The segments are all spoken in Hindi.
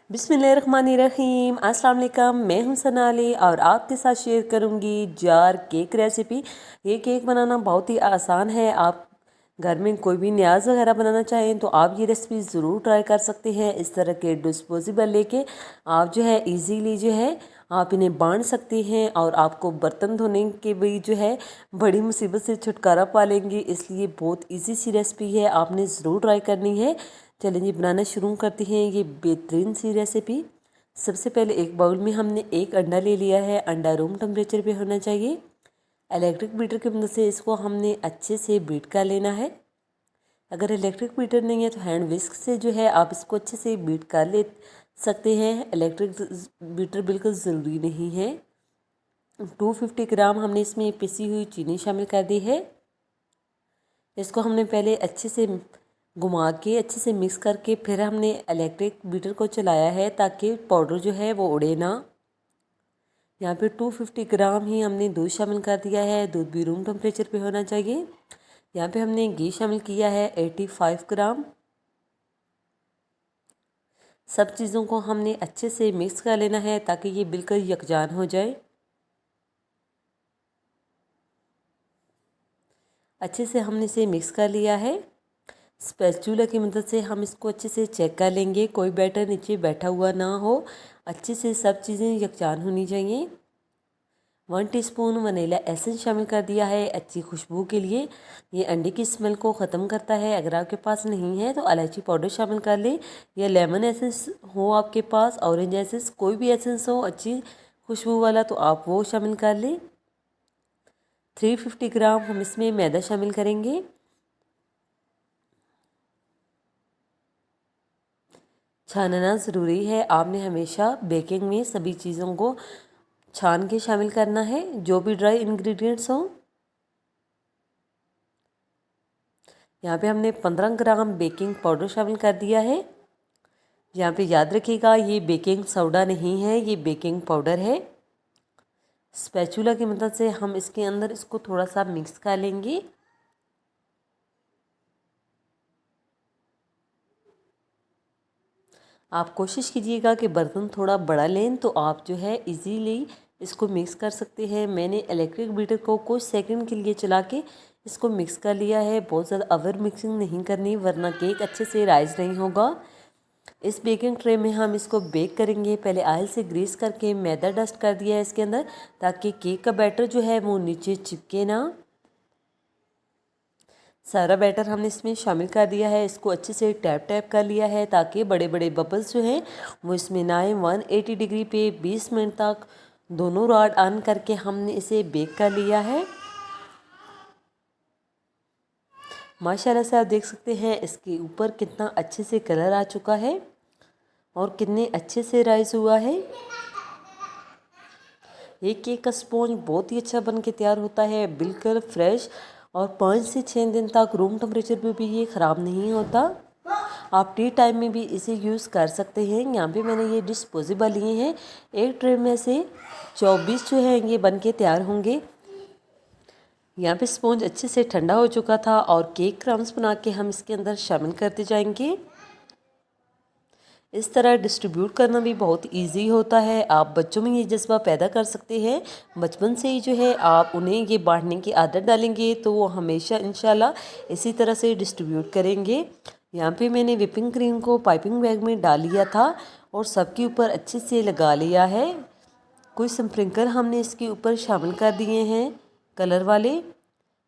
बिस्मिल्लाहिर्रहमानिर्रहीम। अस्सलाम वालेकुम। मैं हूं सनाली और आपके साथ शेयर करूंगी जार केक रेसिपी। ये केक बनाना बहुत ही आसान है। आप घर में कोई भी न्याज़ वगैरह बनाना चाहें तो आप ये रेसिपी ज़रूर ट्राई कर सकते हैं। इस तरह के डिस्पोजेबल लेके आप जो है इजीली जो है आप इन्हें बांध सकते हैं और आपको बर्तन धोने के भी जो है बड़ी मुसीबत से छुटकारा पा लेंगे। इसलिए बहुत इजी सी रेसिपी है, आपने ज़रूर ट्राई करनी है। चलिए जी बनाना शुरू करते हैं ये बेहतरीन सी रेसिपी। सबसे पहले एक बाउल में हमने एक अंडा ले लिया है। अंडा रूम टेम्परेचर पे होना चाहिए। इलेक्ट्रिक बीटर की मदद से इसको हमने अच्छे से बीट कर लेना है। अगर इलेक्ट्रिक बीटर नहीं है तो हैंड विस्क से जो है आप इसको अच्छे से बीट कर ले सकते हैं। इलेक्ट्रिक बीटर बिल्कुल ज़रूरी नहीं है। 250 ग्राम हमने इसमें पिसी हुई चीनी शामिल कर दी है। इसको हमने पहले अच्छे से घुमा के अच्छे से मिक्स करके फिर हमने इलेक्ट्रिक बीटर को चलाया है ताकि पाउडर जो है वो उड़े ना। यहाँ पे 250 ग्राम ही हमने दूध शामिल कर दिया है। दूध भी रूम टेम्परेचर पे होना चाहिए। यहाँ पे हमने घी शामिल किया है 85 ग्राम। सब चीज़ों को हमने अच्छे से मिक्स कर लेना है ताकि ये बिल्कुल यकजान हो जाए। अच्छे से हमने इसे मिक्स कर लिया है। स्पैचुला की मदद से हम इसको अच्छे से चेक कर लेंगे, कोई बैटर नीचे बैठा हुआ ना हो। अच्छे से सब चीज़ें यकजान होनी चाहिए। 1 टीस्पून वनीला एसेंस शामिल कर दिया है अच्छी खुशबू के लिए। ये अंडे की स्मेल को ख़त्म करता है। अगर आपके पास नहीं है तो इलायची पाउडर शामिल कर ले या लेमन एसेंस हो आपके पास, ऑरेंज एसेंस, कोई भी एसेंस हो अच्छी खुशबू वाला तो आप वो शामिल कर लें। 350 ग्राम हम इसमें मैदा शामिल करेंगे। छानना ज़रूरी है। आपने हमेशा बेकिंग में सभी चीज़ों को छान के शामिल करना है, जो भी ड्राई इंग्रेडिएंट्स हों। यहाँ पे हमने 15 ग्राम बेकिंग पाउडर शामिल कर दिया है। यहाँ पे याद रखिएगा ये बेकिंग सोडा नहीं है, ये बेकिंग पाउडर है। स्पैचुला की मदद से हम इसके अंदर इसको थोड़ा सा मिक्स कर लेंगे। आप कोशिश कीजिएगा कि बर्तन थोड़ा बड़ा लें तो आप जो है इजीली इसको मिक्स कर सकते हैं। मैंने इलेक्ट्रिक बीटर को कुछ सेकंड के लिए चला के इसको मिक्स कर लिया है। बहुत ज़्यादा ओवर मिक्सिंग नहीं करनी वरना केक अच्छे से राइज नहीं होगा। इस बेकिंग ट्रे में हम इसको बेक करेंगे। पहले ऑयल से ग्रीस करके मैदा डस्ट कर दिया है इसके अंदर ताकि केक का बैटर जो है वो नीचे चिपके ना। सारा बैटर हमने इसमें शामिल कर दिया है। इसको अच्छे से टैप टैप कर लिया है ताकि बड़े बड़े बबल्स जो हैं वो इसमें ना आए। 180 डिग्री पे 20 मिनट तक दोनों रॉड ऑन करके हमने इसे बेक कर लिया है। माशाल्लाह से आप देख सकते हैं इसके ऊपर कितना अच्छे से कलर आ चुका है और कितने अच्छे से राइज हुआ है। ये केक का स्पॉन्ज बहुत ही अच्छा बन के तैयार होता है, बिल्कुल फ्रेश, और 5 से 6 दिन तक रूम टेम्परेचर पे भी ये ख़राब नहीं होता। आप टी टाइम में भी इसे यूज़ कर सकते हैं। यहाँ पे मैंने ये डिस्पोजेबल लिए हैं। एक ट्रे में से 24 जो है ये बन के तैयार होंगे। यहाँ पे स्पॉन्ज अच्छे से ठंडा हो चुका था और केक क्रम्स बना के हम इसके अंदर शामिल करते जाएंगे। इस तरह डिस्ट्रीब्यूट करना भी बहुत इजी होता है। आप बच्चों में ये जज्बा पैदा कर सकते हैं। बचपन से ही जो है आप उन्हें ये बांटने की आदत डालेंगे तो वो हमेशा इंशाल्लाह इसी तरह से डिस्ट्रीब्यूट करेंगे। यहाँ पे मैंने व्हिपिंग क्रीम को पाइपिंग बैग में डाल लिया था और सबके ऊपर अच्छे से लगा लिया है। कुछ स्प्रिंकल हमने इसके ऊपर शामिल कर दिए हैं कलर वाले।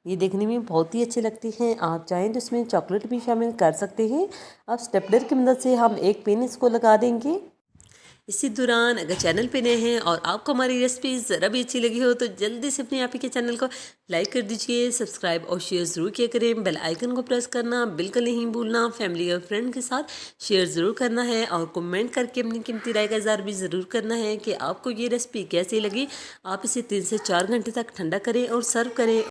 ये देखने में बहुत ही अच्छे लगते हैं। आप चाहें तो इसमें चॉकलेट भी शामिल कर सकते हैं। अब स्टेपलर की मदद से हम एक पेन इसको लगा देंगे। इसी दौरान अगर चैनल पे नए हैं और आपको हमारी रेसिपी ज़रा भी अच्छी लगी हो तो जल्दी से अपने आप ही के चैनल को लाइक कर दीजिए, सब्सक्राइब और शेयर ज़रूर किया करें। बेल आइकन को प्रेस करना बिल्कुल नहीं भूलना। फैमिली और फ्रेंड के साथ शेयर ज़रूर करना है और कमेंट करके अपनी कीमती राय का इज़हार भी ज़रूर करना है कि आपको ये रेसिपी कैसी लगी। आप इसे 3 से 4 घंटे तक ठंडा करें और सर्व करें।